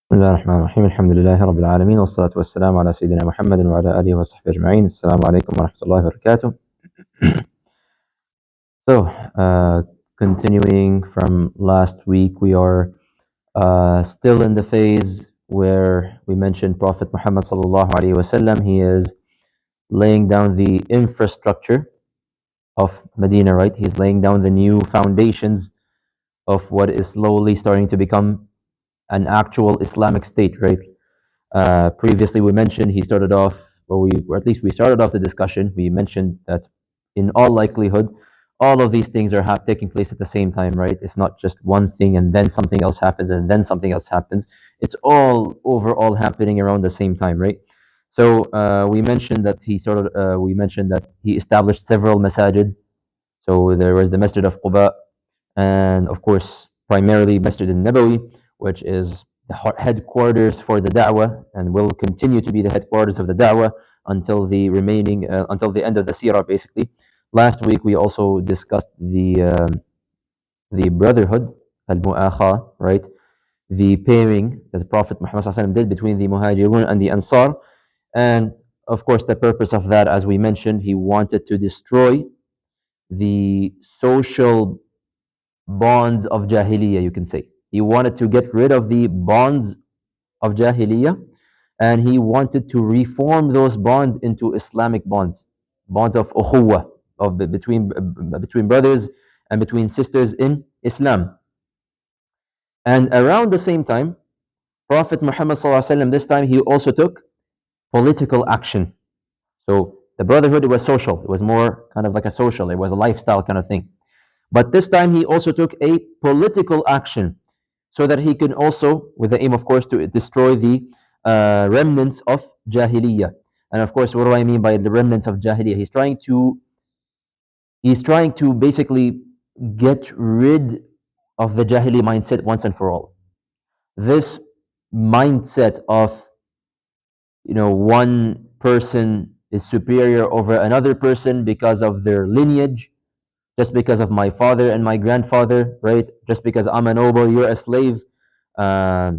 بسم الله الرحمن الرحيم الحمد لله رب العالمين والصلاة والسلام على سيدنا محمد وعلى آله وصحبه أجمعين. السلام عليكم ورحمة الله وبركاته. So, continuing from last week, we are still in the phase where we mentioned Prophet Muhammad sallallahu alaihi wasallam. He is laying down the infrastructure of Medina, right? He's laying down the new foundations of what is slowly starting to become an actual Islamic state, right? Previously, we mentioned he started off, or at least we started off the discussion. We mentioned that in all likelihood, all of these things are taking place at the same time, right? It's not just one thing and then something else happens and then something else happens. It's all overall happening around the same time, right? So we mentioned that we mentioned that he established several masajid. So there was the Masjid of Quba, and of course, primarily Masjid al-Nabawi, which is the headquarters for the da'wah and will continue to be the headquarters of the da'wah until until the end of the seerah, basically. Last week, we also discussed the brotherhood, al-mu'akha, right? The pairing that the Prophet Muhammad ﷺ did between the Muhajirun and the Ansar. And of course, the purpose of that, as we mentioned, he wanted to destroy the social bonds of Jahiliyyah, you can say. He wanted to get rid of the bonds of Jahiliyyah, and he wanted to reform those bonds into Islamic bonds, bonds of ukhuwah, between brothers and between sisters in Islam. And around the same time, Prophet Muhammad ﷺ, this time he also took political action. So the brotherhood, it was social. It was more kind of like a social. It was a lifestyle kind of thing. But this time he also took a political action so that he can also, with the aim, of course, to destroy the remnants of Jahiliyyah. And of course, what do I mean by the remnants of Jahiliyyah? He's trying to basically get rid of the Jahili mindset once and for all. This mindset of, one person is superior over another person because of their lineage, just because of my father and my grandfather, right? Just because I'm a noble, you're a slave, or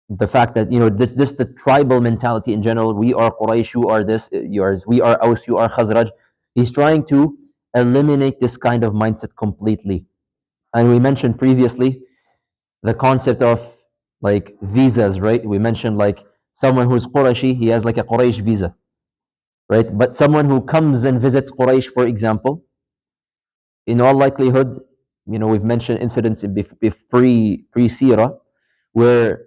the fact that this the tribal mentality in general. We are Quraysh, you are this, yours. We are Aus, you are Khazraj. He's trying to eliminate this kind of mindset completely. And we mentioned previously the concept of like visas, right? We mentioned like someone who's Qurayshi, he has like a Quraysh visa, right? But someone who comes and visits Quraysh, for example, in all likelihood, we've mentioned incidents in pre-Seerah where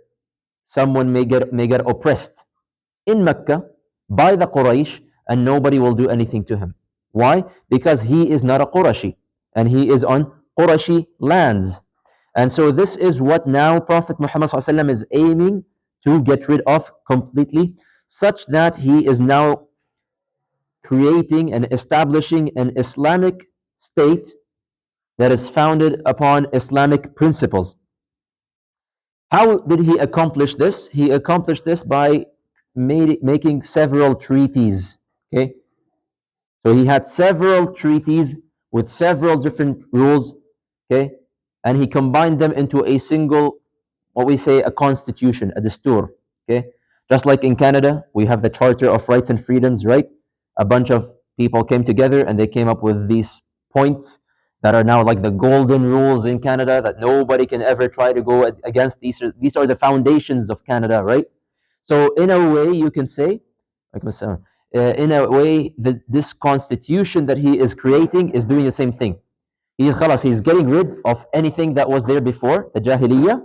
someone may get oppressed in Mecca by the Quraysh and nobody will do anything to him. Why? Because he is not a Qurashi and he is on Qurashi lands. And so this is what now Prophet Muhammad ﷺ is aiming to get rid of completely, such that he is now creating and establishing an Islamic state that is founded upon Islamic principles. How did he accomplish this? He accomplished this by making several treaties. Okay, so he had several treaties with several different rules. Okay, and he combined them into a single, what we say, a constitution, a dastur. Okay, just like in Canada, we have the Charter of Rights and Freedoms, right? A bunch of people came together and they came up with these points that are now like the golden rules in Canada that nobody can ever try to go against. These are the foundations of Canada, right? So in a way, you can say, in a way, this constitution that he is creating is doing the same thing. He's getting rid of anything that was there before, the Jahiliyyah,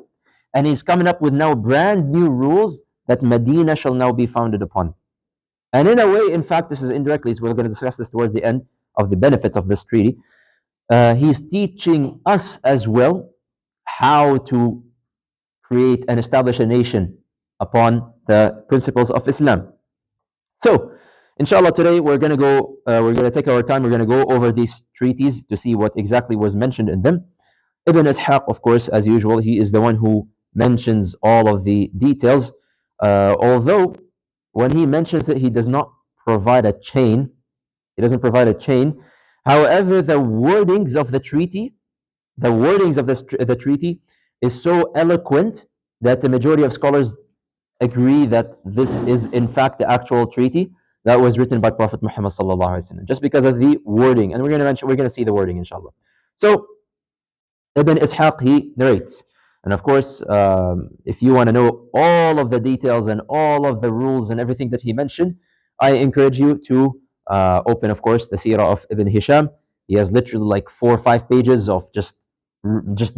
and he's coming up with now brand new rules that Medina shall now be founded upon. And in a way, in fact, this is indirectly, so we're going to discuss this towards the end of the benefits of this treaty. He's teaching us as well how to create and establish a nation upon the principles of Islam. So, inshallah, today we're going to take our time, we're going to go over these treaties to see what exactly was mentioned in them. Ibn Ishaq, of course, as usual, he is the one who mentions all of the details, although when he mentions it, he does not provide a chain. He doesn't provide a chain. However, the wordings of the treaty is so eloquent that the majority of scholars agree that this is in fact the actual treaty that was written by Prophet Muhammad sallallahu alaihi wasallam, just because of the wording. And we're going to see the wording, inshallah. So Ibn Ishaq, he narrates. And of course, if you want to know all of the details and all of the rules and everything that he mentioned, I encourage you to open, of course, the Seerah of Ibn Hisham. He has literally like 4 or 5 pages of just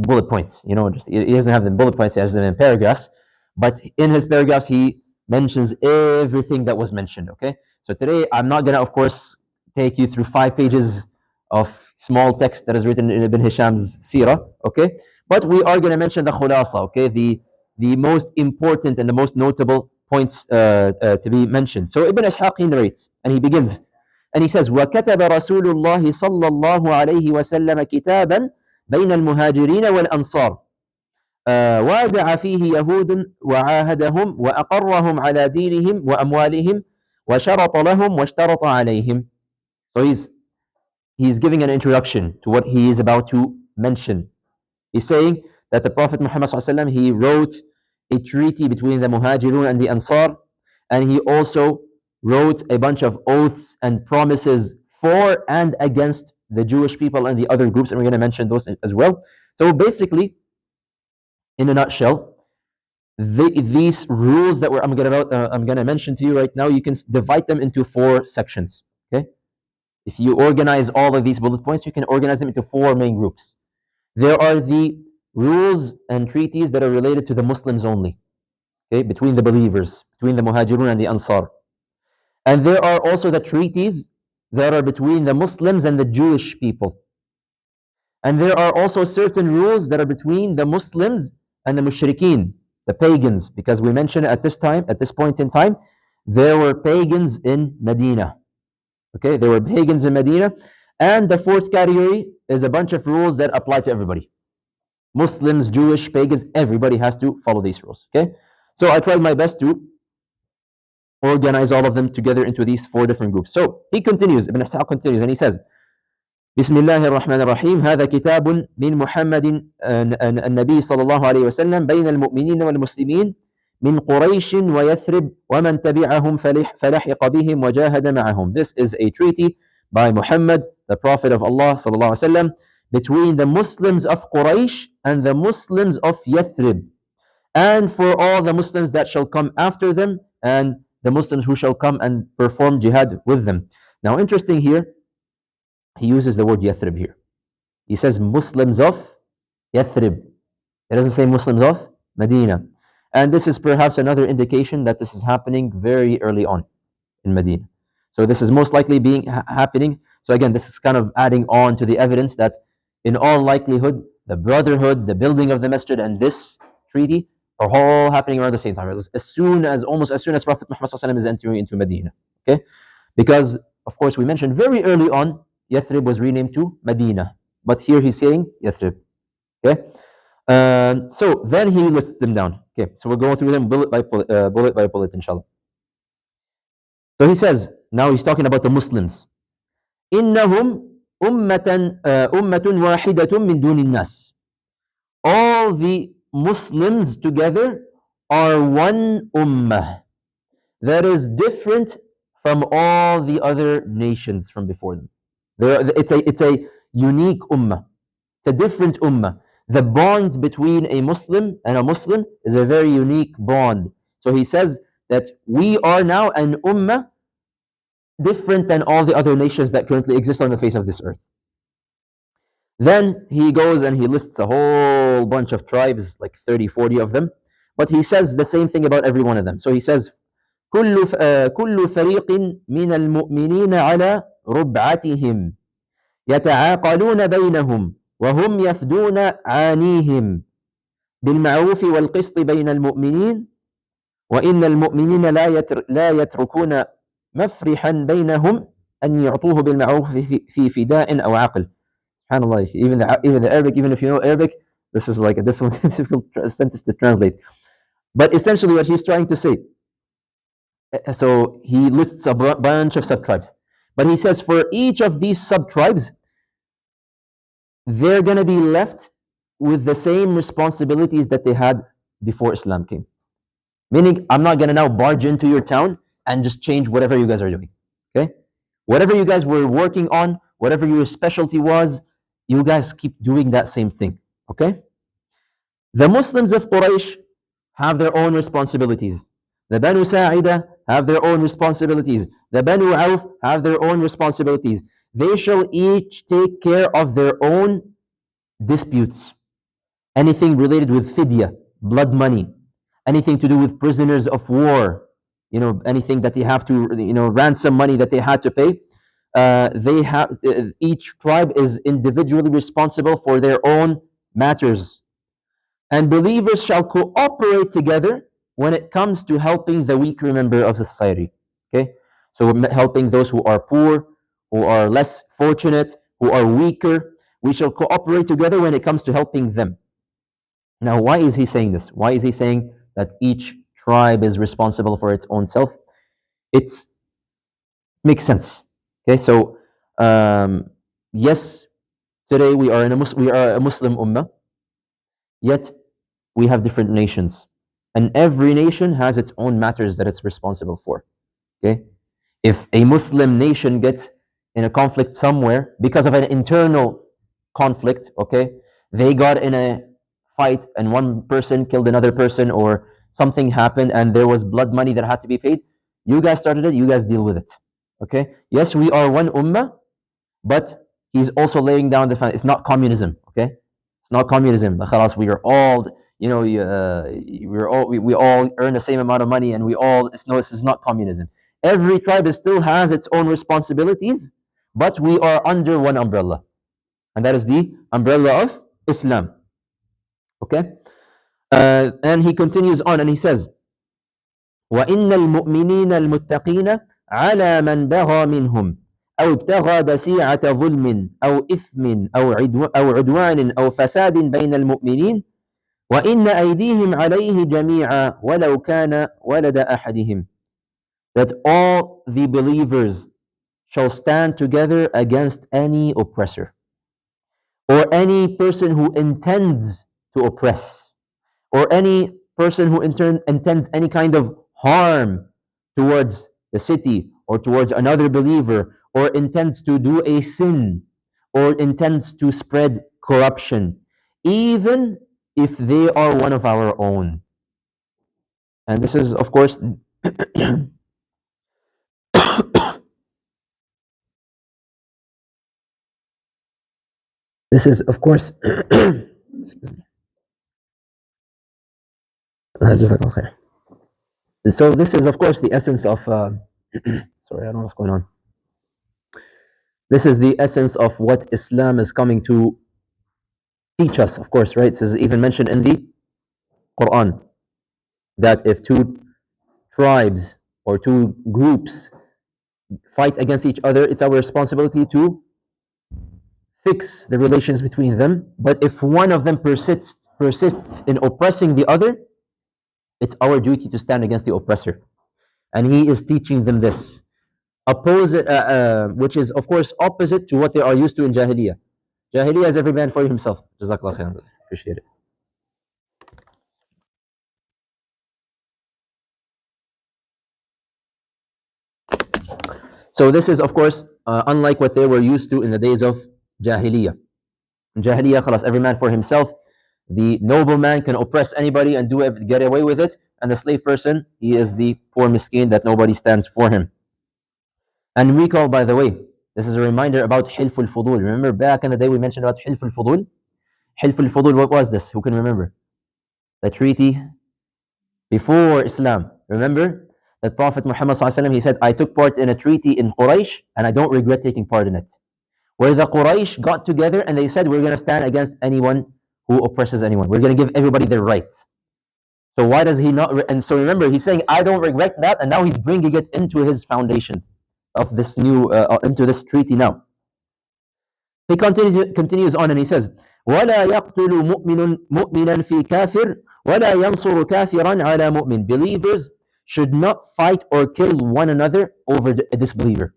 bullet points. He doesn't have them in bullet points, he has them in paragraphs. But in his paragraphs, he mentions everything that was mentioned. Okay, so today I'm not gonna, of course, take you through 5 pages of small text that is written in Ibn Hisham's Seerah. Okay, but we are gonna mention the khulasa. Okay, the most important and the most notable points to be mentioned. So Ibn Ishaq, he narrates and he begins and he says, وَكَتَبَ رَسُولُ اللَّهِ صَلَّى اللَّهُ عَلَيْهِ وَسَلَّمَ كِتَابًا بين المهاجرين والأنصار وادع فيه يهود وعاهدهم وأقرهم على دينهم وأموالهم وشرط لهم واشترط عليهم. So he's giving an introduction to what he is about to mention. He's saying that the Prophet Muhammad ﷺ, he wrote a treaty between the Muhajirun and the Ansar, and he also wrote a bunch of oaths and promises for and against the Jewish people and the other groups, and we're going to mention those as well. So basically, in a nutshell, these rules that I'm going to mention to you right now, you can divide them into 4 sections. Okay, if you organize all of these bullet points, you can organize them into 4 main groups. There are the rules and treaties that are related to the Muslims only, okay, between the believers, between the Muhajirun and the Ansar. And there are also the treaties that are between the Muslims and the Jewish people. And there are also certain rules that are between the Muslims and the mushrikeen, the pagans, because we mentioned at this point in time, there were pagans in Medina. Okay, there were pagans in Medina. And the 4th category is a bunch of rules that apply to everybody. Muslims, Jewish, pagans, everybody has to follow these rules. Okay, so I tried my best to organize all of them together into these 4 different groups. So he continues, Ibn Ishaq continues, and he says, بسم الله الرحمن الرحيم هذا كتاب من محمد النبي صلى الله عليه وسلم بين المؤمنين والمسلمين من قريش ويثرب ومن تبعهم فلحق بهم وجاهد معهم. This is a treaty by Muhammad, the Prophet of Allah صلى الله عليه وسلم, between the Muslims of Quraysh and the Muslims of Yathrib, and for all the Muslims that shall come after them, and the Muslims who shall come and perform jihad with them. Now, interesting here, he uses the word Yathrib here. He says Muslims of Yathrib. It doesn't say Muslims of Medina. And this is perhaps another indication that this is happening very early on in Medina. So this is most likely happening. So again, this is kind of adding on to the evidence that in all likelihood, the brotherhood, the building of the masjid, and this treaty are all happening around the same time, almost as soon as Prophet Muhammad ﷺ is entering into Medina. Okay, because of course we mentioned very early on, Yathrib was renamed to Medina, but here he's saying Yathrib. Okay, so then he lists them down. Okay, so we'll go through them bullet by bullet, inshallah. So he says, now he's talking about the Muslims. إنهم أمة واحدة من دون الناس. All the Muslims together are one ummah that is different from all the other nations from before them. It's a unique ummah. It's a different ummah. The bonds between a Muslim and a Muslim is a very unique bond. So he says that we are now an ummah different than all the other nations that currently exist on the face of this earth. Then he goes and he lists a whole bunch of tribes, like 30, 40 of them. But he says the same thing about every one of them. So he says, كل فريق من المؤمنين على ربعتهم يتعاقلون بينهم وهم يفدون عانيهم بالمعروف والقسط بين المؤمنين وإن المؤمنين لا يتركون مفرحا بينهم أن يعطوه بالمعروف في فداء أو عقل. SubhanAllah, even the Arabic, even if you know Arabic, this is like a difficult sentence to translate. But essentially what he's trying to say, so he lists a bunch of sub-tribes. But he says for each of these sub-tribes, they're going to be left with the same responsibilities that they had before Islam came. Meaning, I'm not going to now barge into your town and just change whatever you guys are doing. Okay? Whatever you guys were working on, whatever your specialty was, you guys keep doing that same thing. Okay? The Muslims of Quraysh have their own responsibilities. The Banu Sa'ida have their own responsibilities. The Banu Auf have their own responsibilities. They shall each take care of their own disputes. Anything related with fidya, blood money, anything to do with prisoners of war, anything that they have to, ransom money that they had to pay. They have each tribe is individually responsible for their own matters, and believers shall cooperate together when it comes to helping the weaker member of society. Okay, so we're helping those who are poor, who are less fortunate, who are weaker. We shall cooperate together when it comes to helping them. Now, why is he saying this? Why is he saying that each tribe is responsible for its own self? It makes sense. Okay, so yes, today we are a Muslim ummah, yet we have different nations, and every nation has its own matters that it's responsible for. Okay, if a Muslim nation gets in a conflict somewhere because of an internal conflict, okay, they got in a fight and one person killed another person, or something happened and there was blood money that had to be paid, you guys started it, you guys deal with it. Okay, yes, we are one ummah, but he's also laying down the fact it's not communism. Okay, it's not communism. Khalas, we are all, we all earn the same amount of money, and we all, this is not communism. Every tribe still has its own responsibilities, but we are under one umbrella, and that is the umbrella of Islam. Okay, and he continues on and he says, وَإِنَّ الْمُؤْمِنِينَ الْمُتَّقِينَ عَلَى مَنْ بَغَى مِنْهُمْ أو ابتغى بسيعة ظلم أو إثم أو عدوان أو فساد بين المؤمنين وإن أيديهم عليه جميعا ولو كان ولد أحدهم. That all the believers shall stand together against any oppressor or any person who intends to oppress, or any person who intends any kind of harm towards the city or towards another believer, or intends to do a sin, or intends to spread corruption, even if they are one of our own. And this is, of course, this is, of course, excuse me. So this is, of course, the essence of, sorry, I don't know what's going on. This is the essence of what Islam is coming to teach us, of course, right? This is even mentioned in the Quran, that if two tribes or two groups fight against each other, it's our responsibility to fix the relations between them. But if one of them persists in oppressing the other, it's our duty to stand against the oppressor. And he is teaching them this, which is, of course, opposite to what they are used to in Jahiliyyah. Jahiliyyah is every man for himself. Jazakallah khairan. Appreciate it. So this is, of course, unlike what they were used to in the days of Jahiliyyah. In Jahiliyyah, khalas, every man for himself. The nobleman can oppress anybody and get away with it, and the slave person, he is the poor miskin that nobody stands for him. And recall, by the way, this is a reminder about Hilf al-Fudul. Remember back in the day we mentioned about Hilf al-Fudul? Hilf al-Fudul, what was this? Who can remember? The treaty before Islam. Remember that Prophet Muhammad ﷺ, he said, I took part in a treaty in Quraysh and I don't regret taking part in it. Where the Quraysh got together and they said, we're going to stand against anyone who oppresses anyone. We're going to give everybody their right. So why does he not? And so remember, he's saying, I don't regret that, and now he's bringing it into his foundations of this new, into this treaty now. He continues on and he says, وَلَا يَقْتُلُ مُؤْمِنٌ مُؤْمِنًا فِي كَافِرٍ وَلَا يَنْصُرُ كَافِرًا عَلَى مُؤْمِنٍ. Believers should not fight or kill one another over a disbeliever,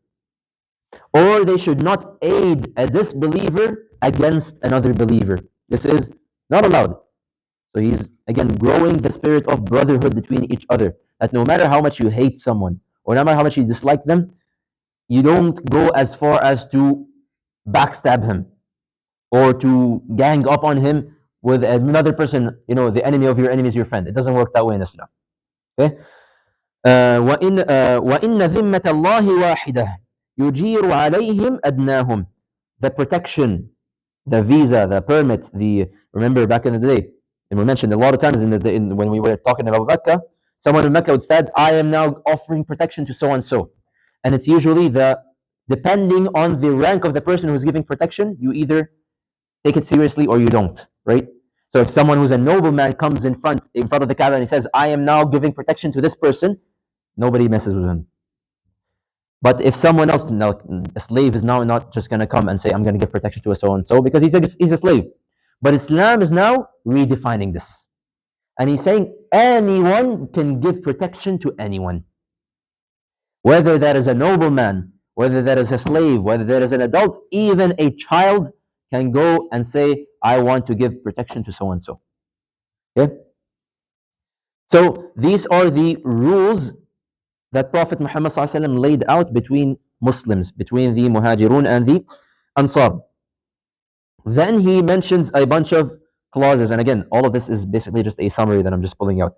or they should not aid a disbeliever against another believer. This is Not allowed. So he's again growing the spirit of brotherhood between each other. That no matter how much you hate someone or no matter how much you dislike them, you don't go as far as to backstab him or to gang up on him with another person. You know, the enemy of your enemy is your friend. It doesn't work that way in Islam. Okay. وإن ذمة الله واحدة يجير عليهم أدناهم. The protection, the visa, the permit, remember back in the day, and we mentioned a lot of times when we were talking about Mecca, someone in Mecca would say, I am now offering protection to so and so. And it's usually depending on the rank of the person who's giving protection, you either take it seriously or you don't, right? So if someone who's a nobleman comes in front of the Kaaba and he says, I am now giving protection to this person, nobody messes with him. But if someone else, now a slave is now not just going to come and say, I'm going to give protection to a so-and-so because he's a slave. But Islam is now redefining this. And he's saying anyone can give protection to anyone. Whether that is a nobleman, whether that is a slave, whether that is an adult, even a child can go and say, I want to give protection to so-and-so. Okay? So these are the rules that Prophet Muhammad ﷺ laid out between Muslims, between the Muhajirun and the Ansar. Then he mentions a bunch of clauses, and again, all of this is basically just a summary that I'm just pulling out.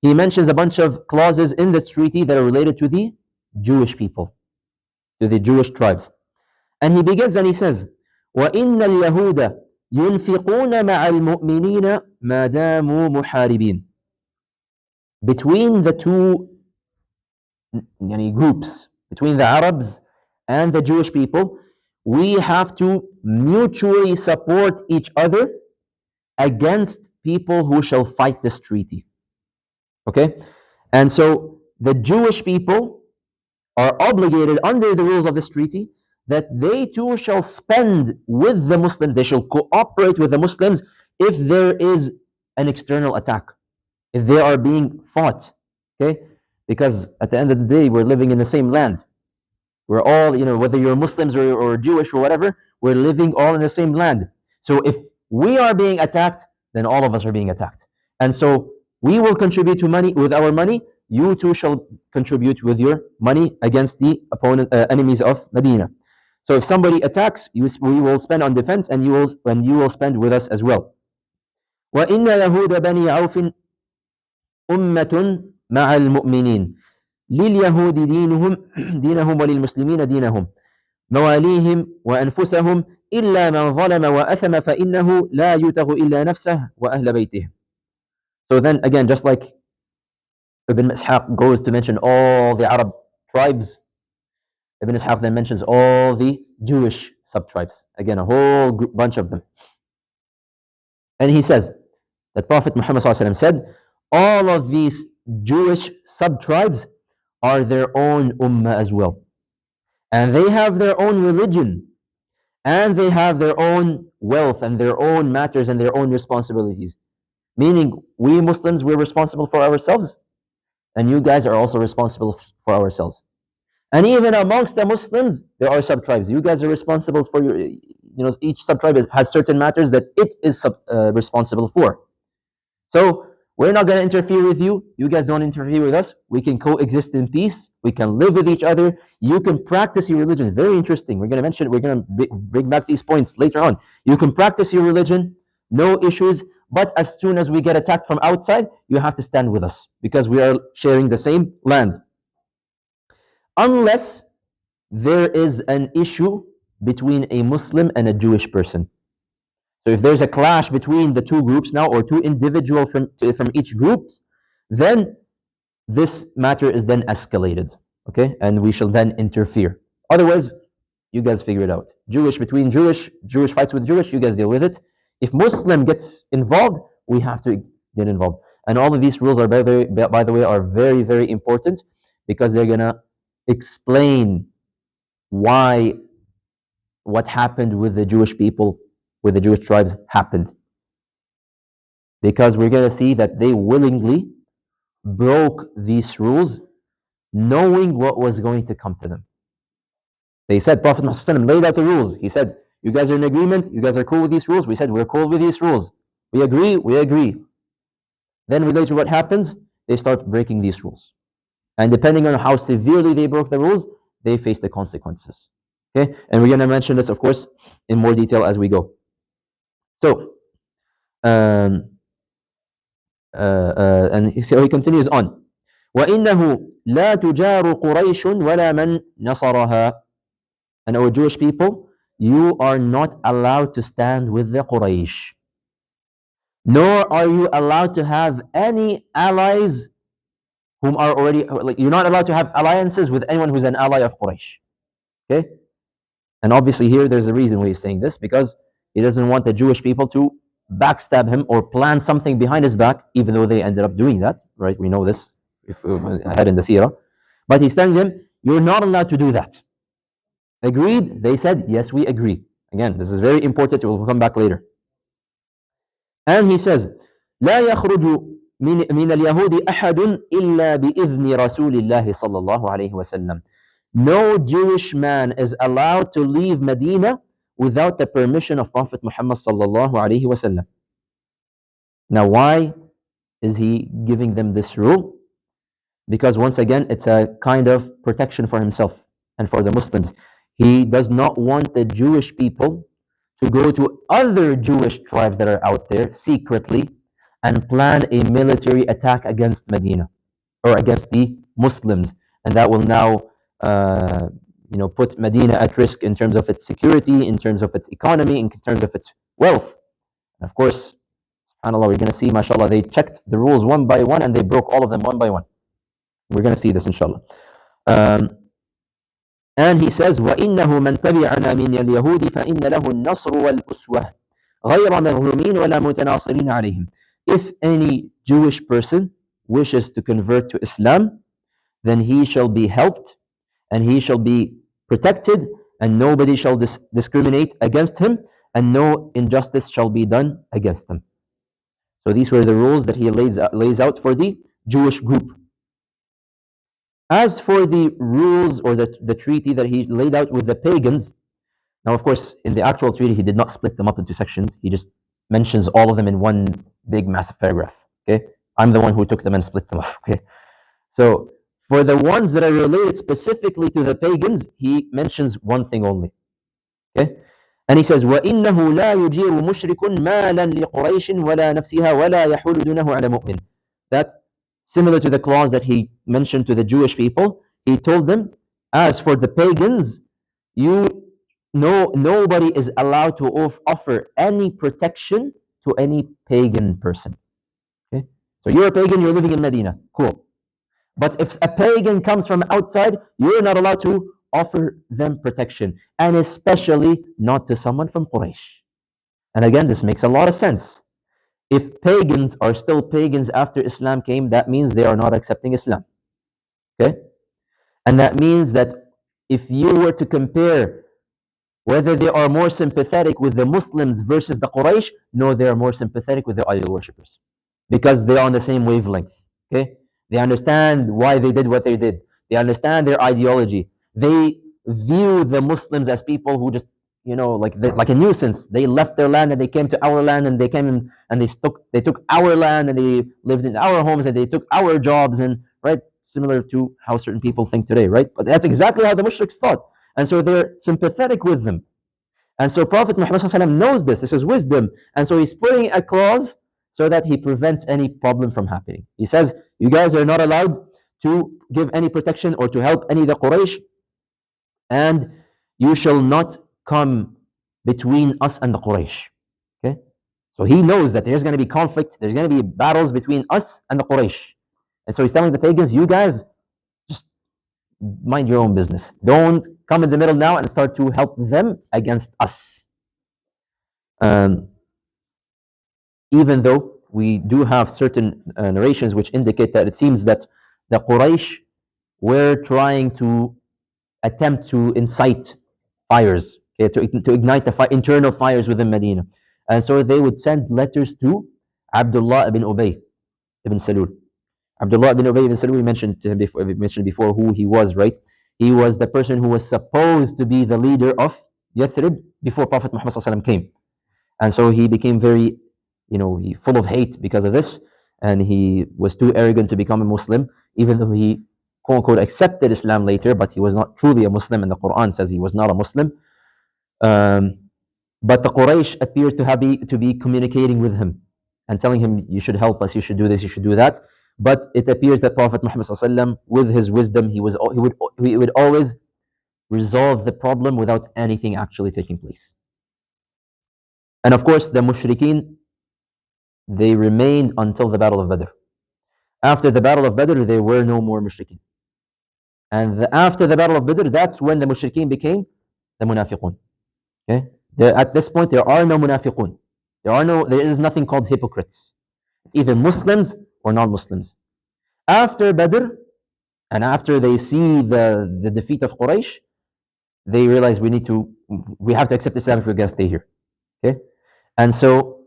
He mentions a bunch of clauses in this treaty that are related to the Jewish people, to the Jewish tribes. And he begins and he says, وَإِنَّ الْيَهُودَ يُنْفِقُونَ مَعَ الْمُؤْمِنِينَ مَا دَامُوا مُحَارِبِينَ. Between the two groups, between the Arabs and the Jewish people, we have to mutually support each other against people who shall fight this treaty. Okay? And so the Jewish people are obligated under the rules of this treaty that they too shall spend with the Muslims, they shall cooperate with the Muslims if there is an external attack, if they are being fought. Okay? Because at the end of the day, we're living in the same land. We're all, whether you're Muslims or Jewish or whatever, we're living all in the same land. So if we are being attacked, then all of us are being attacked. And so we will contribute to money with our money. You too shall contribute with your money against the enemies of Medina. So if somebody attacks, we will spend on defense, and you will spend with us as well. وَإِنَّ يَهُودَ بَنِي عَوْفٍ أُمَّةٌ مَعَ الْمُؤْمِنِينَ لليهود دينهم وللمسلمين دينهم مواليهم وأنفسهم إلا من ظلم وأثم فإنه لا يتغ إلا نفسه وأهل بيته. So then again, just like Ibn Ishaq goes to mention all the Arab tribes, Ibn Ishaq then mentions all the Jewish sub-tribes. Again, a whole bunch of them. And he says that Prophet Muhammad ﷺ said, all of these Jewish sub-tribes are their own ummah as well. And they have their own religion, and they have their own wealth and their own matters and their own responsibilities. Meaning, we Muslims, we're responsible for ourselves, and you guys are also responsible for ourselves. And even amongst the Muslims, there are sub-tribes. You guys are responsible for each sub-tribe has certain matters that it is responsible for. So, we're not going to interfere with you. You guys don't interfere with us. We can coexist in peace. We can live with each other. You can practice your religion. Very interesting. We're going to bring back these points later on. You can practice your religion, no issues. But as soon as we get attacked from outside, you have to stand with us because we are sharing the same land. Unless there is an issue between a Muslim and a Jewish person. So if there's a clash between the two groups now, or two individuals from each group, then this matter is then escalated, okay? And we shall then interfere. Otherwise, you guys figure it out. Jewish between Jewish fights with Jewish, you guys deal with it. If Muslim gets involved, we have to get involved. And all of these rules are, by the way, are very, very important because they're gonna explain why what happened with the Jewish people, with the Jewish tribes happened. Because we're going to see that they willingly broke these rules knowing what was going to come to them. They said, Prophet Muhammad laid out the rules. He said, you guys are in agreement, you guys are cool with these rules. We said, we're cool with these rules. We agree, we agree. Then later what happens? They start breaking these rules. And depending on how severely they broke the rules, they face the consequences. Okay? And we're going to mention this, of course, in more detail as we go. So, um, so he continues on. وإنه لا تجار قريش ولا من نصرها. And our Jewish people, you are not allowed to stand with the Quraysh, nor are you allowed to have any allies whom are already, like, you're not allowed to have alliances with anyone who's an ally of Quraysh. Okay? And obviously here there's a reason why he's saying this, because he doesn't want the Jewish people to backstab him or plan something behind his back, even though they ended up doing that, right? We know this if ahead in the Seerah. But he's telling them, you're not allowed to do that. Agreed? They said, yes, we agree. Again, this is very important. We'll come back later. And he says, لا يخرج من اليهود أحد إلا بإذن رسول الله صلى الله عليه وسلم. No Jewish man is allowed to leave Medina without the permission of Prophet Muhammad sallallahu alaihi wasallam. Now, why is he giving them this rule? Because once again, it's a kind of protection for himself and for the Muslims. He does not want the Jewish people to go to other Jewish tribes that are out there secretly and plan a military attack against Medina or against the Muslims, and that will now put Medina at risk in terms of its security, in terms of its economy, in terms of its wealth. And of course, subhanAllah, we're going to see, mashallah, they checked the rules one by one and they broke all of them one by one. We're going to see this, inshallah. And he says, وَإِنَّهُ مَنْ تَبِعَنَا مِنْ الْيَهُودِ فَإِنَّ لَهُ النَّصْرُ وَالْأُسْوَةِ غَيْرَ مَغْلُومِينَ وَلَا مُتَنَاصِرِينَ عَلَيْهِمْ. If any Jewish person wishes to convert to Islam, then he shall be helped and he shall be protected, and nobody shall discriminate against him, and no injustice shall be done against him. So these were the rules that he lays out for the Jewish group. As for the rules or the treaty that he laid out with the pagans, now of course in the actual treaty he did not split them up into sections, he just mentions all of them in one big massive paragraph. Okay, I'm the one who took them and split them up. Okay, so for the ones that are related specifically to the pagans, he mentions one thing only. Okay, and he says, وَإِنَّهُ لَا يُجِيرُ مُشْرِكٌ مَالًا لِقُرَيْشٍ وَلَا نَفْسِهَا وَلَا يَحُولُ دُونَهُ عَلَى مُؤْمِنٍ. That, similar to the clause that he mentioned to the Jewish people, he told them, as for the pagans, nobody is allowed to offer any protection to any pagan person. Okay, so you're a pagan, you're living in Medina, cool. But if a pagan comes from outside, you're not allowed to offer them protection, and especially not to someone from Quraysh. And again, this makes a lot of sense. If pagans are still pagans after Islam came, that means they are not accepting Islam. Okay? And that means that if you were to compare whether they are more sympathetic with the Muslims versus the Quraysh, no, they are more sympathetic with the idol worshippers, because they are on the same wavelength. Okay? They understand why they did what they did. They understand their ideology. They view the Muslims as people who just, like a nuisance. They left their land and they came to our land, and they came and they took our land and they lived in our homes and they took our jobs, and right, similar to how certain people think today, right? But that's exactly how the mushriks thought. And so they're sympathetic with them. And so Prophet Muhammad ﷺ knows this. This is wisdom. And so he's putting a clause so that he prevents any problem from happening. He says, you guys are not allowed to give any protection or to help any of the Quraysh, and you shall not come between us and the Quraysh. Okay? So he knows that there's going to be conflict, there's going to be battles between us and the Quraysh. And so he's telling the pagans, you guys just mind your own business. Don't come in the middle now and start to help them against us. Even though we do have certain narrations which indicate that it seems that the Quraysh were trying to attempt to incite fires, okay, to ignite the internal fires within Medina. And so they would send letters to Abdullah ibn Ubay ibn Salul. Abdullah ibn Ubay ibn Salul, we mentioned before who he was, right? He was the person who was supposed to be the leader of Yathrib before Prophet Muhammad ﷺ came. And so he became very he full of hate because of this, and he was too arrogant to become a Muslim, even though he quote unquote accepted Islam later, but he was not truly a Muslim, and the Quran says he was not a Muslim. Um, but the Quraysh appeared to be communicating with him and telling him, you should help us, you should do this, you should do that. But it appears that Prophet Muhammad SAW, with his wisdom, he would always resolve the problem without anything actually taking place. And of course, the mushrikeen, they remained until the Battle of Badr. After the Battle of Badr, there were no more mushrikeen. And after the Battle of Badr, that's when the mushrikeen became the munafiqun. Okay? At this point, there are no munafiqun. There is nothing called hypocrites. It's either Muslims or non-Muslims. After Badr, and after they see the defeat of Quraysh, they realize we have to accept Islam if we're going to stay here. Okay? And so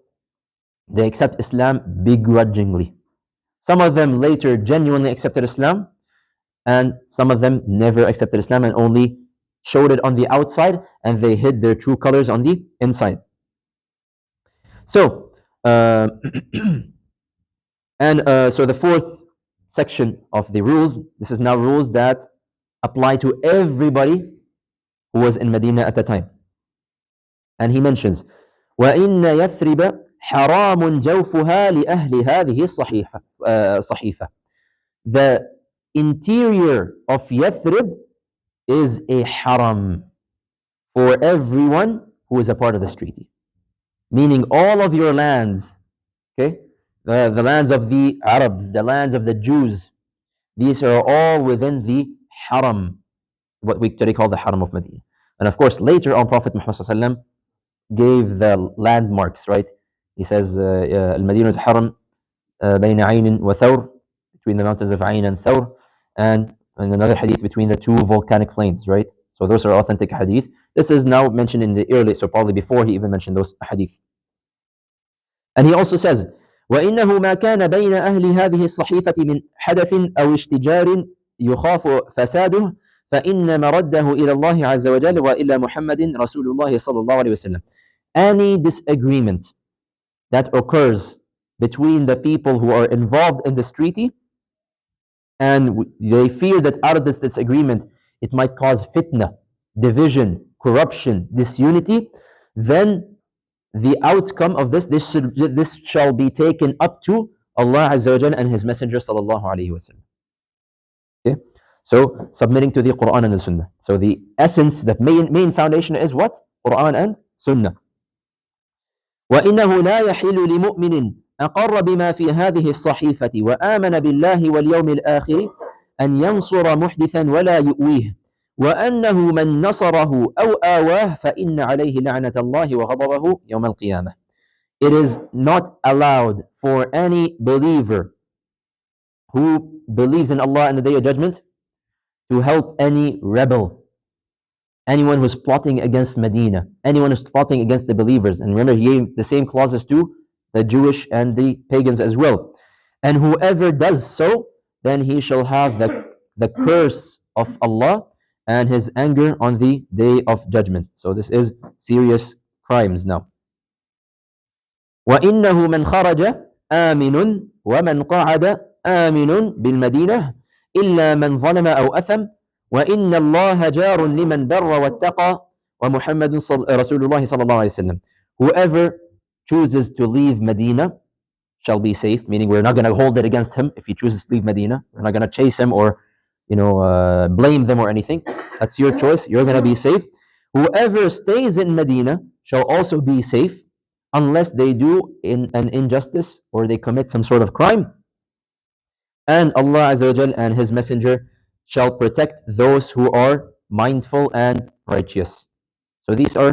they accept Islam begrudgingly. Some of them later genuinely accepted Islam, and some of them never accepted Islam and only showed it on the outside, and they hid their true colors on the inside. So, so the fourth section of the rules, this is now rules that apply to everybody who was in Medina at the time. And he mentions, وَإِنَّ يَثْرِبَ حَرَامٌ جَوْفُهَا لِأَهْلِ هَذِهِ الصَّحِيفَةِ. The interior of Yathrib is a haram for everyone who is a part of this treaty. Meaning all of your lands, okay, the lands of the Arabs, the lands of the Jews, these are all within the haram, what we today call the haram of Medina. And of course, later on, Prophet Muhammad SAW gave the landmarks, right? He says, Al-Madinah haram bayna Ayn wa Thawr, between the mountains of Ayn and Thawr, and another hadith between the two volcanic plains, right? So those are authentic hadith. This is now mentioned in the early, so probably before he even mentioned those hadith. And he also says, وَإِنَّهُ مَا كَانَ بَيْنَ أَهْلِ هَذِهِ الصَّحِيفَةِ مِنْ حَدَثٍ أَوْ اشْتِجَارٍ يُخَافُ فَسَادُهُ فَإِنَّ مَرَدَّهُ إِلَى اللَّهِ عَزَّ وَجَلَّ وَإِلَى مُحَمَّدٍ رَسُولُ اللَّهِ صَلَّى اللَّهُ عَلَيْهِ وَسَلَّمَ. Any disagreement that occurs between the people who are involved in this treaty, and they fear that out of this disagreement it might cause fitna, division, corruption, disunity, then the outcome of this shall be taken up to Allah Azza wa Jalla and His Messenger Sallallahu Alaihi Wasallam. Okay? So submitting to the Quran and the Sunnah. So the essence, the main foundation is what? Quran and Sunnah. وَإِنَّهُ لَا يَحِلُّ لِمُؤْمِنٍ أَقَرَّ بِمَا فِي هَذِهِ الصَّحِيفَةِ وَآمَنَ بِاللَّهِ وَالْيَوْمِ الْآخِرِ أَنْ يَنْصُرَ مُحْدِثًا وَلَا يُؤْوِيهِ وَأَنَّهُ مَنْ نَصَرَهُ أَوْ آوَاهُ فَإِنَّ عَلَيْهِ لَعْنَةَ اللَّهِ وَغَضَبَهُ يَوْمَ الْقِيَامَةِ. It is not allowed for any believer who believes in Allah and the Day of Judgment to help any rebel, anyone who's plotting against Medina, anyone who's plotting against the believers. And remember, he gave the same clauses to the Jewish and the pagans as well. And whoever does so, then he shall have the curse of Allah and His anger on the Day of Judgment. So this is serious crimes now. وَإِنَّهُ مَنْ خَرَجَ آمِنٌ وَمَنْ قَعَدَ آمِنٌ بِالْمَدِينَةِ إِلَّا مَنْ ظَلَمَ أَوْ أَثَمَ وَإِنَّ اللَّهَ جَارٌ لِمَنْ بَرَّ وَاتَّقَى وَمُحَمَّدٌ رَسُولُ اللَّهِ صَلَّى اللَّهُ عَلَيْهِ وسلم. Whoever chooses to leave Medina shall be safe, meaning we're not going to hold it against him if he chooses to leave Medina. We're not going to chase him or blame them or anything. That's your choice. You're going to be safe. Whoever stays in Medina shall also be safe, unless they do an injustice or they commit some sort of crime. And Allah Azza wa Jal and His Messenger shall protect those who are mindful and righteous. So these are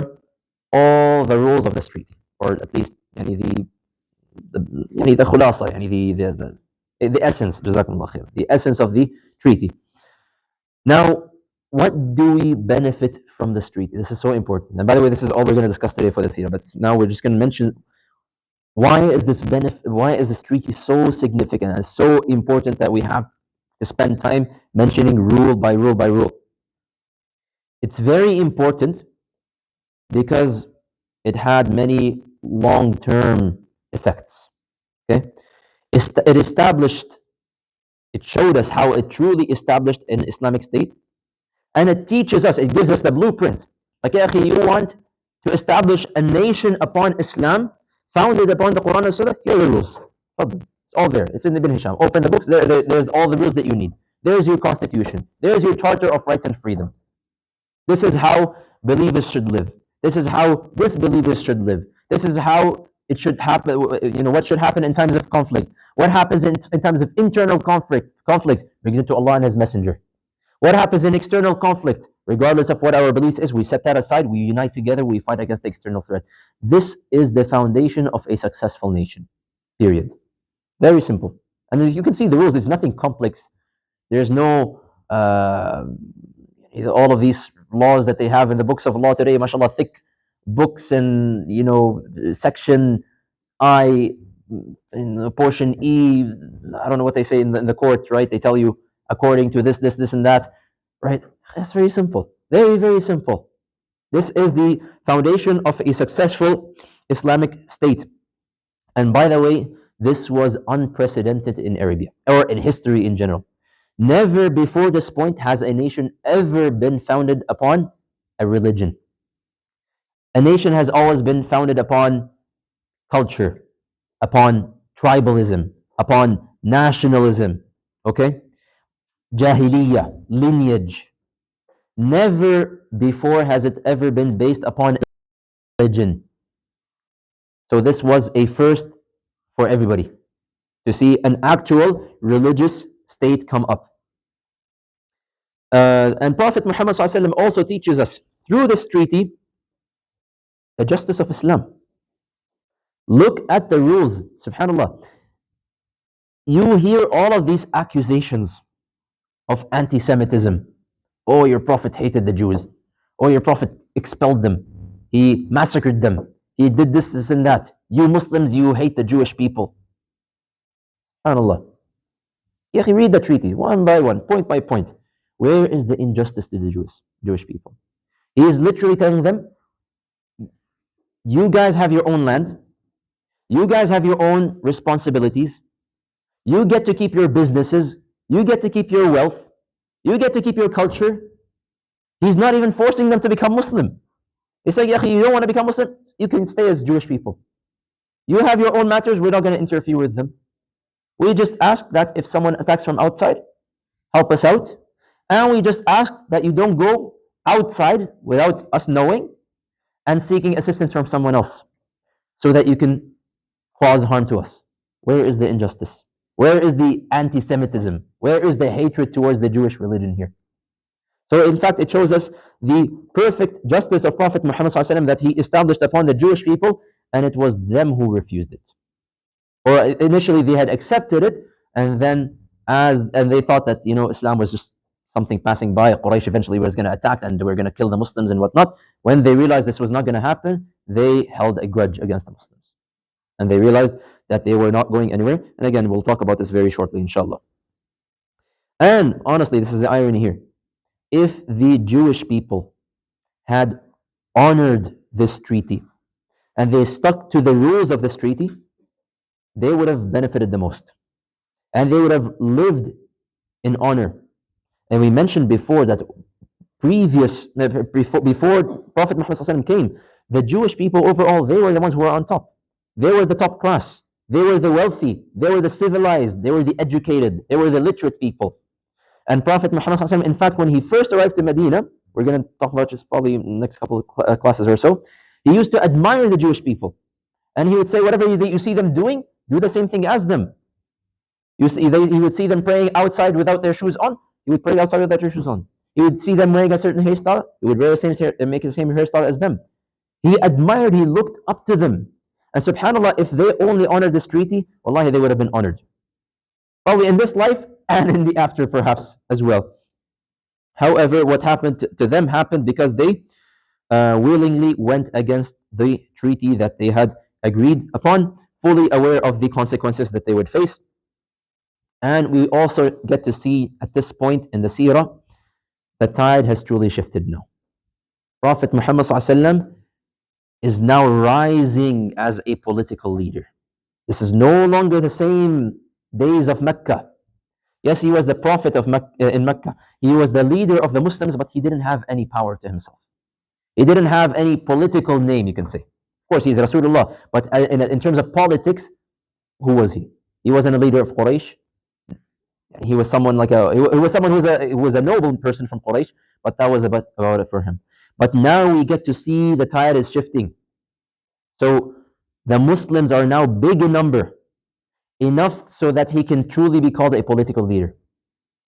all the rules of this treaty, or at least the khulasa, the essence, Jazakumullah khair, the essence of the treaty. Now, what do we benefit from this treaty? This is so important. And by the way, this is all we're going to discuss today for the Seerah, but now we're just going to mention why is this treaty so significant and so important that we have to spend time mentioning rule by rule by rule. It's very important because it had many long-term effects. Okay, it established, it showed us how it truly established an Islamic state, and it teaches us, it gives us the blueprint. Like, ya akhi, you want to establish a nation upon Islam, founded upon the Quran and Sunnah, here are the rules. It's all there. It's in Ibn Hisham. Open the books, there's all the rules that you need. There's your constitution. There's your charter of rights and freedom. This is how believers should live. This is how disbelievers should live. This is how it should happen. What should happen in times of conflict. What happens in times of internal conflict, brings it to Allah and His Messenger. What happens in external conflict? Regardless of what our beliefs is, we set that aside, we unite together, we fight against the external threat. This is the foundation of a successful nation. Period. Very simple. And as you can see, the rules, there's nothing complex. There's no all of these laws that they have in the books of law today, mashallah, thick books, and section I in portion E, I don't know what they say in the court, right? They tell you according to this, and that, right? That's very simple. Very, very simple. This is the foundation of a successful Islamic state. And by the way, this was unprecedented in Arabia, or in history in general. Never before this point has a nation ever been founded upon a religion. A nation has always been founded upon culture, upon tribalism, upon nationalism, okay? Jahiliyyah, lineage. Never before has it ever been based upon religion. So this was a first for everybody, to see an actual religious state come up. And Prophet Muhammad ﷺ also teaches us through this treaty the justice of Islam. Look at the rules, subhanAllah. You hear all of these accusations of anti-Semitism. Oh, your Prophet hated the Jews. Oh, your Prophet expelled them. He massacred them. He did this, this, and that. You Muslims, you hate the Jewish people. SubhanAllah. You read the treaty one by one, point by point. Where is the injustice to the Jewish people? He is literally telling them, you guys have your own land. You guys have your own responsibilities. You get to keep your businesses. You get to keep your wealth. You get to keep your culture. He's not even forcing them to become Muslim. He's saying, you don't want to become Muslim? You can stay as Jewish people. You have your own matters. We're not going to interfere with them. We just ask that if someone attacks from outside, help us out. And we just ask that you don't go outside without us knowing and seeking assistance from someone else so that you can cause harm to us. Where is the injustice? Where is the anti-Semitism? Where is the hatred towards the Jewish religion here? So in fact, it shows us the perfect justice of Prophet Muhammad ﷺ that he established upon the Jewish people, and it was them who refused it. Or initially they had accepted it, and then and they thought that Islam was just something passing by. Quraysh eventually was going to attack and they were going to kill the Muslims and whatnot. When they realized this was not going to happen, they held a grudge against the Muslims. And they realized that they were not going anywhere. And again, we'll talk about this very shortly, inshallah. And honestly, this is the irony here. If the Jewish people had honored this treaty and they stuck to the rules of this treaty, they would have benefited the most. And they would have lived in honor. And we mentioned before that before Prophet Muhammad ﷺ came, the Jewish people overall, they were the ones who were on top. They were the top class. They were the wealthy. They were the civilized. They were the educated. They were the literate people. And Prophet Muhammad ﷺ, in fact, when he first arrived to Medina, we're going to talk about this probably in the next couple of classes or so, he used to admire the Jewish people. And he would say, whatever you see them doing, do the same thing as them. He would see them praying outside without their shoes on. He would pray outside without their shoes on. He would see them wearing a certain hairstyle. He would wear the same hair and make the same hairstyle as them. He admired, he looked up to them. And subhanAllah, if they only honored this treaty, wallahi, they would have been honored. Probably in this life and in the after perhaps as well. However, what happened to them happened because they willingly went against the treaty that they had agreed upon, fully aware of the consequences that they would face. And we also get to see at this point in the Seerah, the tide has truly shifted now. Prophet Muhammad ﷺ is now rising as a political leader. This is no longer the same days of Mecca. Yes, he was the prophet in Mecca. He was the leader of the Muslims, but he didn't have any power to himself. He didn't have any political name, you can say. Of course, he's Rasulullah, but in terms of politics, who was he? He wasn't a leader of Quraysh. He was someone like he was someone who was a noble person from Quraysh, but that was about it for him. But now we get to see the tide is shifting. So the Muslims are now big in number, enough so that he can truly be called a political leader,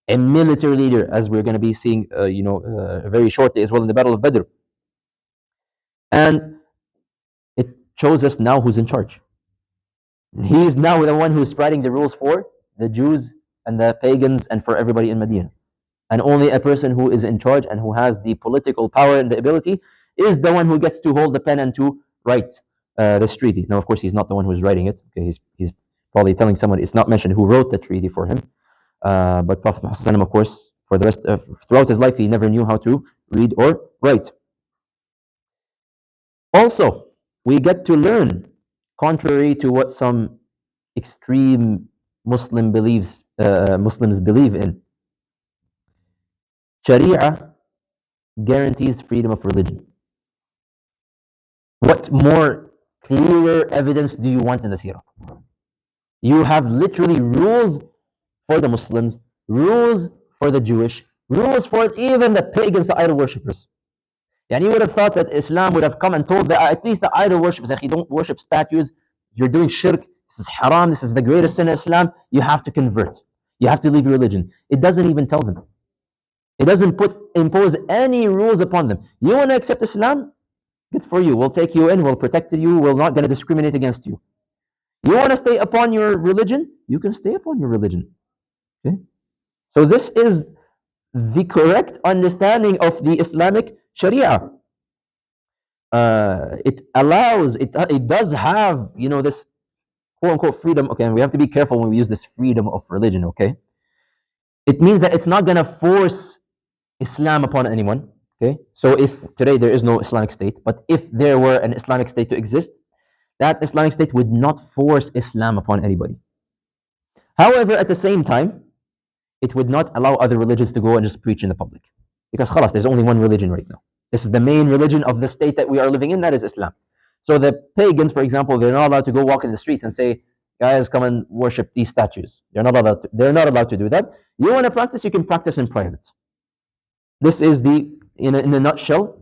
a military leader, as we're going to be seeing, very shortly as well in the Battle of Badr. And it shows us now who's in charge. He is now the one who's spreading the rules for the Jews and the pagans and for everybody in Medina. And only a person who is in charge and who has the political power and the ability is the one who gets to hold the pen and to write this treaty. Now, of course, he's not the one who's writing it. Okay, he's probably telling someone. It's not mentioned who wrote the treaty for him. But Prophet Muhammad, of course, for the rest throughout his life, he never knew how to read or write. Also, we get to learn, contrary to what some extreme Muslims believe in, Sharia guarantees freedom of religion. What more clearer evidence do you want in the Seerah? You have literally rules for the Muslims, rules for the Jewish, rules for even the pagans, the idol worshippers. And you would have thought that Islam would have come and told at least the idol worshippers, don't worship statues, you're doing shirk, this is haram, this is the greatest sin in Islam, you have to convert. You have to leave your religion. It doesn't even tell them. It doesn't impose any rules upon them. You want to accept Islam? Good for you. We'll take you in, we'll protect you, we're not going to discriminate against you. You want to stay upon your religion? You can stay upon your religion. Okay? So this is the correct understanding of the Islamic Sharia. It allows, it does have, this quote unquote freedom. Okay, and we have to be careful when we use this freedom of religion, okay? It means that it's not going to force Islam upon anyone, okay? So if today there is no Islamic state, but if there were an Islamic state to exist, that Islamic state would not force Islam upon anybody. However, at the same time, it would not allow other religions to go and just preach in the public. Because khalas, there's only one religion right now. This is the main religion of the state that we are living in, that is Islam. So the pagans, for example, they're not allowed to go walk in the streets and say, guys, come and worship these statues. They're not allowed to do that. You want to practice, you can practice in private. This is in a nutshell,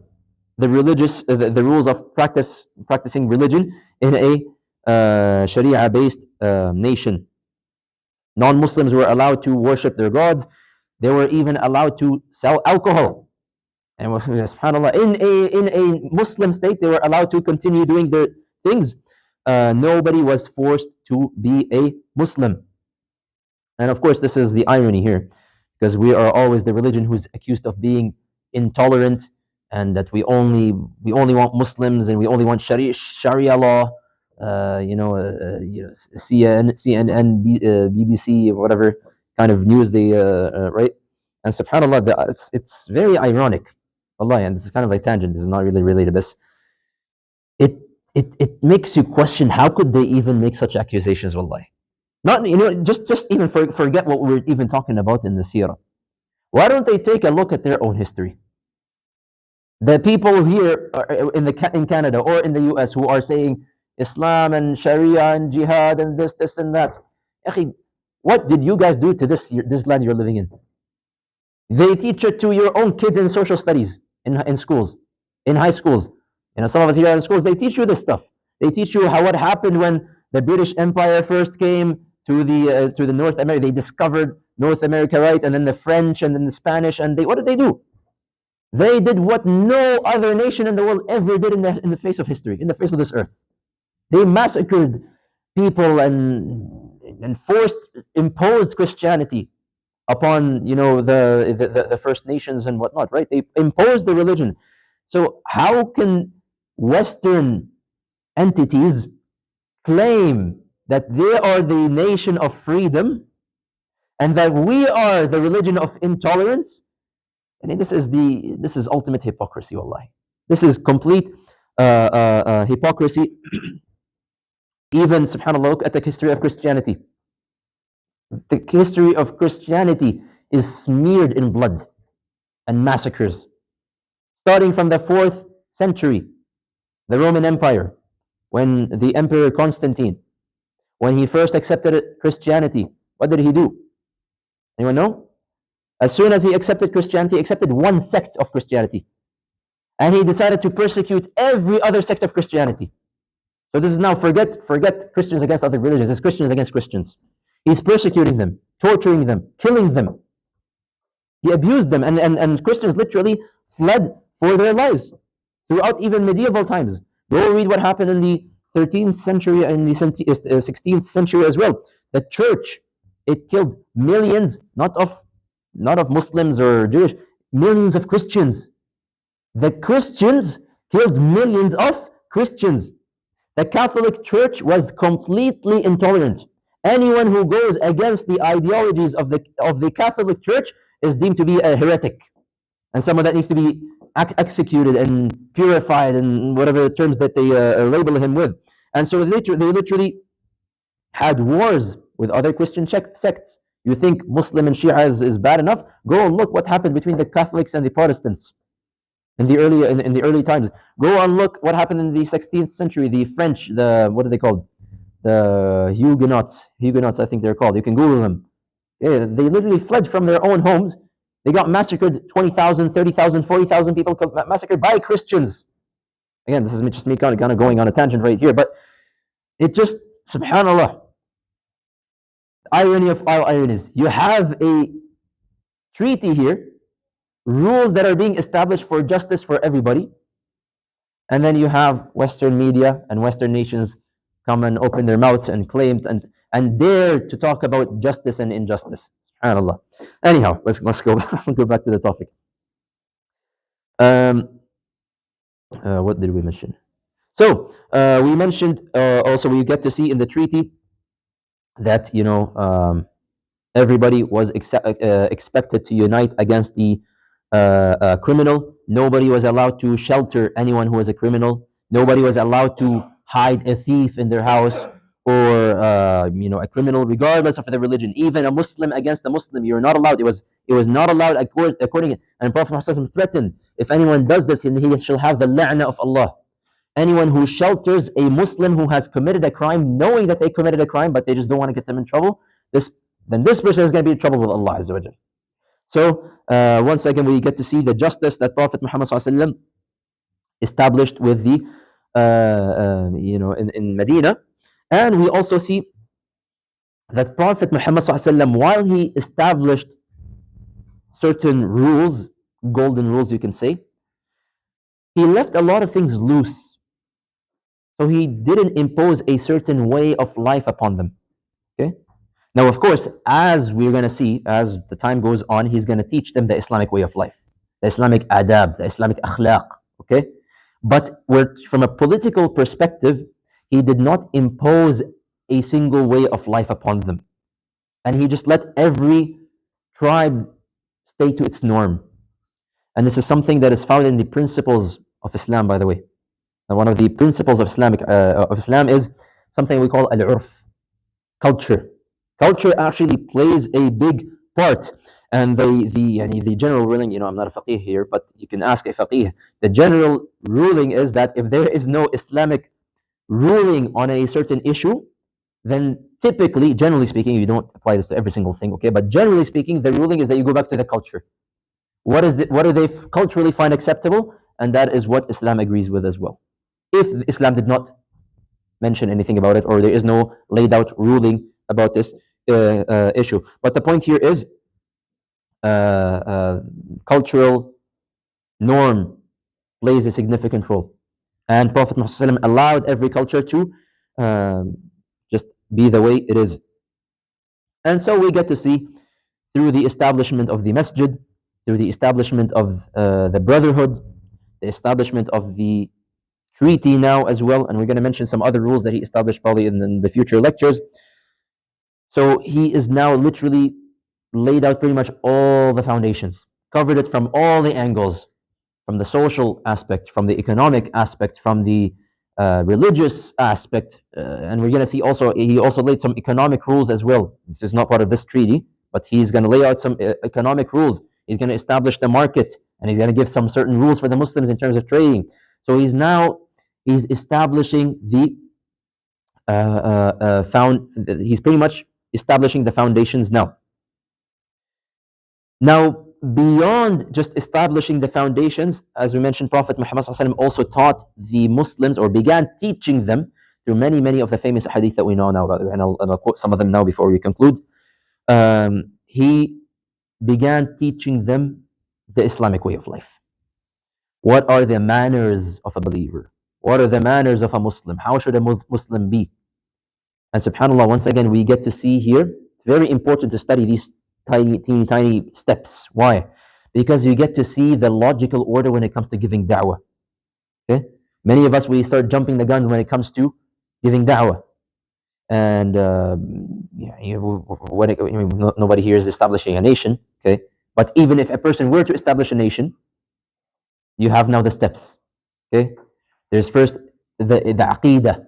the rules of practicing religion in a Sharia-based nation. Non-Muslims were allowed to worship their gods. They were even allowed to sell alcohol. And subhanAllah, in a Muslim state, they were allowed to continue doing their things. Nobody was forced to be a Muslim. And of course, this is the irony here, because we are always the religion who's accused of being intolerant, and that we only want Muslims and we only want Sharia law. CNN, BBC, or whatever kind of news they right. And subhanAllah, it's very ironic, Allah, and this is kind of a tangent. This is not really related to this. It makes you question, how could they even make such accusations? Wallahi, not just even forget what we're even talking about in the Seerah. Why don't they take a look at their own history? The people here in Canada or in the US who are saying Islam and Sharia and Jihad and this and that, what did you guys do to this land you're living in? They teach it to your own kids in social studies, in schools, in high schools. Some of us here in schools, they teach you this stuff. They teach you what happened when the British Empire first came to the North America. They discovered North America, right? And then the French and then the Spanish, and what did they do? They did what no other nation in the world ever did in the face of history, in the face of this earth. They massacred people and imposed Christianity upon the First Nations and whatnot, right? They imposed the religion. So how can Western entities claim that they are the nation of freedom and that we are the religion of intolerance? And this is ultimate hypocrisy, wallahi. This is complete hypocrisy. Even, subhanAllah, look at the history of Christianity. The history of Christianity is smeared in blood and massacres. Starting from the 4th century, the Roman Empire, when the Emperor Constantine, when he first accepted Christianity, what did he do? Anyone know? As soon as he accepted Christianity, he accepted one sect of Christianity. And he decided to persecute every other sect of Christianity. So this is now, forget Christians against other religions. It's Christians against Christians. He's persecuting them, torturing them, killing them. He abused them, and Christians literally fled for their lives throughout even medieval times. Go read what happened in the 13th century and the 16th century as well. The church, it killed millions, not of Muslims or Jewish, millions of Christians. The Christians killed millions of Christians. The Catholic Church was completely intolerant. Anyone who goes against the ideologies of the Catholic Church is deemed to be a heretic, and someone that needs to be executed and purified, and whatever terms that they label him with. And so they literally had wars with other Christian sects. You think Muslim and Shia is bad enough? Go and look what happened between the Catholics and the Protestants in the early times. Go and look what happened in the 16th century. The French, what are they called? The Huguenots, I think they're called. You can Google them. Yeah, they literally fled from their own homes. They got massacred. 20,000, 30,000, 40,000 people massacred by Christians. Again, this is just me kind of going on a tangent right here, but it just, subhanAllah, irony of all ironies. You have a treaty here, rules that are being established for justice for everybody, and then you have Western media and Western nations come and open their mouths and claim and dare to talk about justice and injustice. SubhanAllah. Anyhow, let's go go back to the topic. What did we mention? So we mentioned also, we get to see in the treaty that everybody was expected to unite against the criminal. Nobody was allowed to shelter anyone who was a criminal. Nobody was allowed to hide a thief in their house, or a criminal, regardless of their religion. Even a Muslim against a Muslim, you're not allowed. It was not allowed according. And Prophet Muhammad threatened, if anyone does this, he shall have the la'na of Allah. Anyone who shelters a Muslim who has committed a crime, knowing that they committed a crime, but they just don't want to get them in trouble, then this person is going to be in trouble with Allah Azza wa Jal. So once again, we get to see the justice that Prophet Muhammad ﷺ established with the in Medina. And we also see that Prophet Muhammad ﷺ, while he established certain rules, golden rules you can say, he left a lot of things loose. So he didn't impose a certain way of life upon them. Okay. Now, of course, as we're going to see, as the time goes on, he's going to teach them the Islamic way of life, the Islamic adab, the Islamic akhlaq. Okay. But from a political perspective, he did not impose a single way of life upon them. And he just let every tribe stay to its norm. And this is something that is found in the principles of Islam, by the way. And one of the principles of Islam is something we call al-urf, culture. Culture actually plays a big part. And the general ruling, I'm not a faqih here, but you can ask a faqih. The general ruling is that if there is no Islamic ruling on a certain issue, then typically, generally speaking, you don't apply this to every single thing, okay? But generally speaking, the ruling is that you go back to the culture. What do they culturally find acceptable? And that is what Islam agrees with as well. If Islam did not mention anything about it, or there is no laid out ruling about this issue. But the point here is cultural norm plays a significant role. And Prophet Muhammad allowed every culture to just be the way it is. And so we get to see, through the establishment of the Masjid, through the establishment of the Brotherhood, the establishment of the treaty now as well, and we're going to mention some other rules that he established probably in the future lectures. So he is now literally laid out pretty much all the foundations, covered it from all the angles, from the social aspect, from the economic aspect, from the religious aspect, and we're going to see also he also laid some economic rules as well. This is not part of this treaty, but he's going to lay out some economic rules. He's going to establish the market, and he's going to give some certain rules for the Muslims in terms of trading. So he's establishing the he's pretty much establishing the foundations now. Now, beyond just establishing the foundations, as we mentioned, Prophet Muhammad also taught the Muslims, or began teaching them through many of the famous hadith that we know now, and I'll quote some of them now before we conclude. He began teaching them the Islamic way of life. What are the manners of a believer? What are the manners of a Muslim? How should a Muslim be? And subhanAllah, once again, we get to see here, it's very important to study these tiny steps. Why? Because you get to see the logical order when it comes to giving da'wah. Okay? Many of us, we start jumping the gun when it comes to giving da'wah. And nobody here is establishing a nation. Okay? But even if a person were to establish a nation, you have now the steps. Okay? There's first the aqeedah.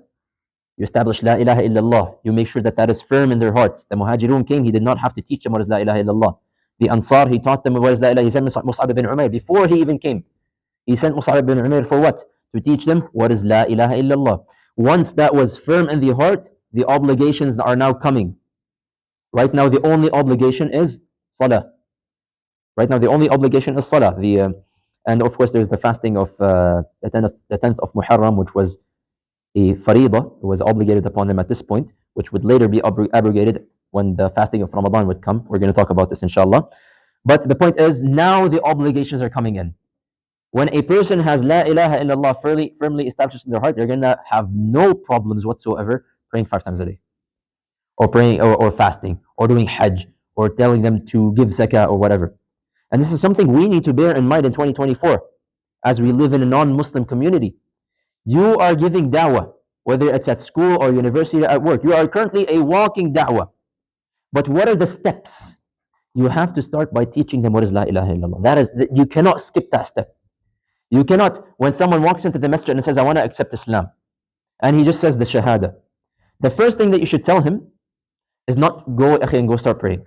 You establish La ilaha illallah. You make sure that that is firm in their hearts. The Muhajirun came, he did not have to teach them what is La ilaha illallah. The Ansar, he taught them what is La ilaha. He sent Mus'ab ibn Umair before he even came. He sent Mus'ab ibn Umair for what? To teach them what is La ilaha illallah. Once that was firm in the heart, the obligations are now coming. Right now, the only obligation is Salah. Right now, the only obligation is Salah. And of course, there's the fasting of the 10th of Muharram, which was a faridah, it was obligated upon them at this point, which would later be abrogated when the fasting of Ramadan would come. We're going to talk about this inshallah. But the point is, now the obligations are coming in. When a person has La ilaha illallah firmly established in their heart, they're going to have no problems whatsoever praying 5 times a day, or praying or fasting, or doing hajj, or telling them to give zakah or whatever. And this is something we need to bear in mind in 2024 as we live in a non-Muslim community. You are giving da'wah, whether it's at school or university or at work. You are currently a walking da'wah. But what are the steps? You have to start by teaching them what is La ilaha illallah. That is, you cannot skip that step. You cannot, when someone walks into the masjid and says, I want to accept Islam, and he just says the shahada, the first thing that you should tell him is not go and go start praying.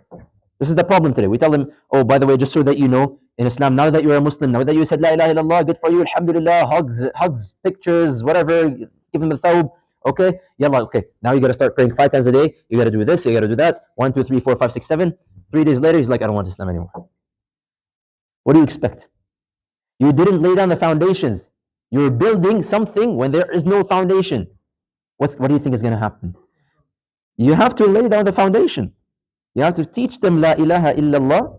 This is the problem today. We tell them, oh, by the way, just so that you know, in Islam, now that you're a Muslim, now that you said La ilaha illallah, good for you, alhamdulillah, hugs, pictures, whatever, give him the thawb, okay? Yallah, okay. Now you got to start praying 5 times a day. You got to do this, you got to do that. 1, 2, 3, 4, 5, 6, 7. 3 days later, he's like, I don't want Islam anymore. What do you expect? You didn't lay down the foundations. You're building something when there is no foundation. What do you think is going to happen? You have to lay down the foundation. You have to teach them La ilaha illallah,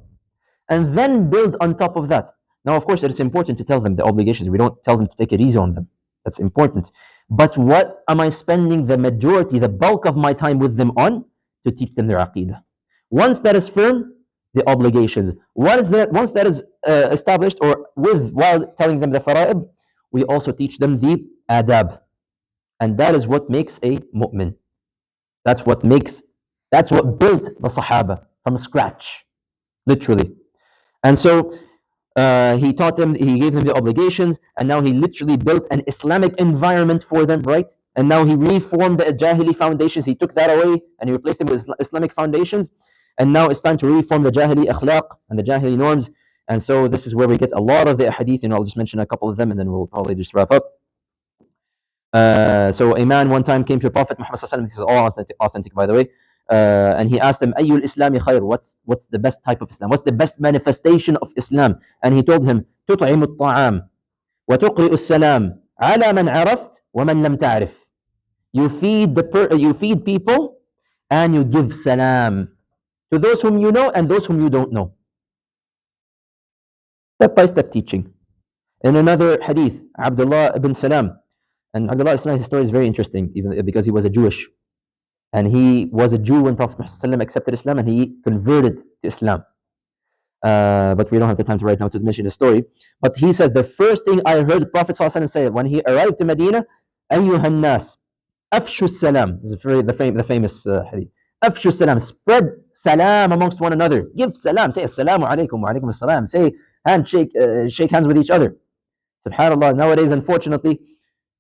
and then build on top of that. Now, of course, it's important to tell them the obligations. We don't tell them to take it easy on them. That's important. But what am I spending the majority, the bulk of my time with them on? To teach them their aqeedah. Once that is firm, the obligations. Once that is established, or while telling them the fara'ib, we also teach them the adab. And that is what makes a mu'min. That's what built the Sahaba from scratch, literally. And so he taught them, he gave them the obligations, and now he literally built an Islamic environment for them, right? And now he reformed the Jahili foundations. He took that away and he replaced them with Islamic foundations. And now it's time to reform the Jahili akhlaq and the Jahili norms. And so this is where we get a lot of the hadith, and I'll just mention a couple of them and then we'll probably just wrap up. So a man one time came to Prophet Muhammad sallallahu alaihi wasallam. This is all authentic, by the way. And he asked him, Ayyul Islami khair? What's the best type of Islam? What's the best manifestation of Islam? And he told him, تطعم الطعام وتقرئ السلام على من عرفت ومن لم تعرف. You feed people and you give salam to those whom you know and those whom you don't know. Step by step teaching. In another hadith, Abdullah ibn Salam, and Abdullah ibn Salam, his story is very interesting, even because he was a Jewish. And he was a Jew when Prophet ﷺ accepted Islam, and he converted to Islam. But we don't have the time right now to mention the story. But he says, the first thing I heard Prophet ﷺ say when he arrived to Medina, أَيُّهَا النَّاسِ أَفْشُوا السَّلَامِ. This is the famous hadith. أَفْشُوا السَّلَامِ. Spread salam amongst one another. Give salam. Say assalamu alaikum wa alaikum assalam. Say handshake, shake hands with each other. SubhanAllah, nowadays, unfortunately,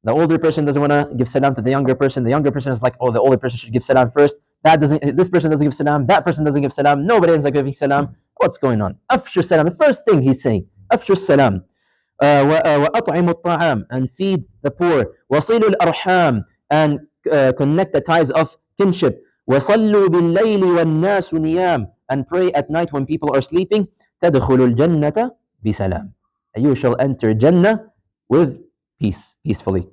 The older person doesn't want to give salam to the younger person. The younger person is like, oh, the older person should give salam first. That doesn't. This person doesn't give salam. That person doesn't give salam. Nobody ends up giving salam. What's going on? Afshu salam. The first thing he's saying, afshu salam. وأطعموا الطعام, and feed the poor. وصلوا الأرحام, and connect the ties of kinship. وصلوا بالليل والناس نيام, and pray at night when people are sleeping. تدخل الجنة بسلام. You shall enter Jannah with peace, peacefully.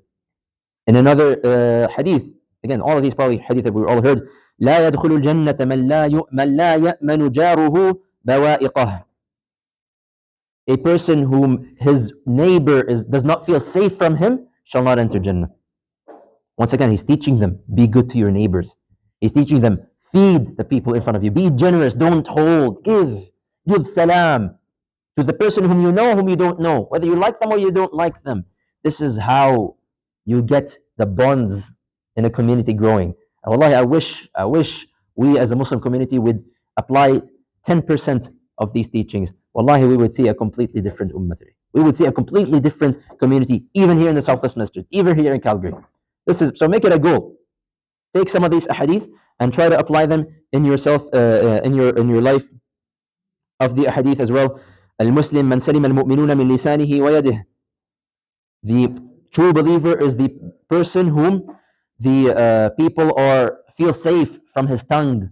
In another hadith, again, all of these probably hadith that we all heard. لا يدخل الجنة من لا يأمن جاره بوائقه. A person whom his neighbor does not feel safe from him shall not enter Jannah. Once again, he's teaching them, be good to your neighbors. He's teaching them, feed the people in front of you. Be generous, don't hold, give. Give salam to the person whom you know, whom you don't know, whether you like them or you don't like them. This is how you get the bonds in a community growing. And wallahi, I wish we as a Muslim community would apply 10% of these teachings. Wallahi, we would see a completely different ummah today. We would see a completely different community, even here in the Southwest Masjid, even here in Calgary. So make it a goal. Take some of these ahadith and try to apply them in yourself, in your life of the ahadith as well. Al-Muslim man salim al-mu'minuna min lisanihi wa yadihi. The true believer is the person whom the people feel safe from his tongue,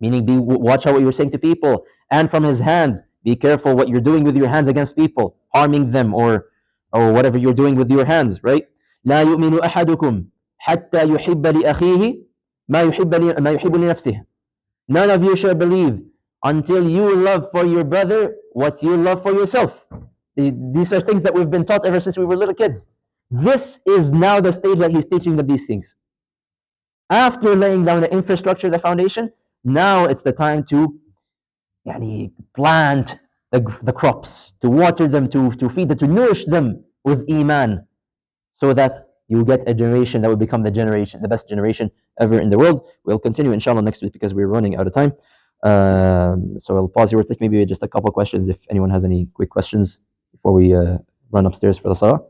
meaning watch out what you're saying to people, and from his hands. Be careful what you're doing with your hands against people, harming them or whatever you're doing with your hands, right? لا يؤمن أحدكم حتى يحب لأخيه ما يحب لنفسه. None of you shall believe until you love for your brother what you love for yourself. These are things that we've been taught ever since we were little kids. This is now the stage that he's teaching them these things. After laying down the infrastructure, the foundation, now it's the time to plant the crops, to water them, to feed them, to nourish them with iman, so that you get a generation that will become the best generation ever in the world. We'll continue inshallah next week because we're running out of time. So I'll pause here. We'll take maybe just a couple of questions if anyone has any quick questions before we run upstairs for the salah.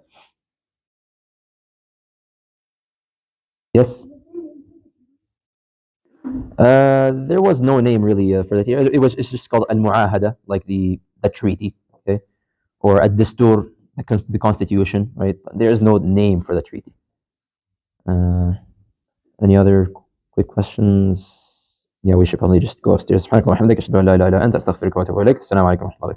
Yes. There was no name really for that. It's just called al-mu'ahada, like the treaty, okay, or ad-distur, the constitution, right? But there is no name for the treaty. Any other quick questions? Yeah, we should probably just go upstairs. سبحانك اللهم وبحمدك أشهد أن لا إله إلا أنت أستغفرك وأتوب إليك. السلام عليكم ورحمة الله.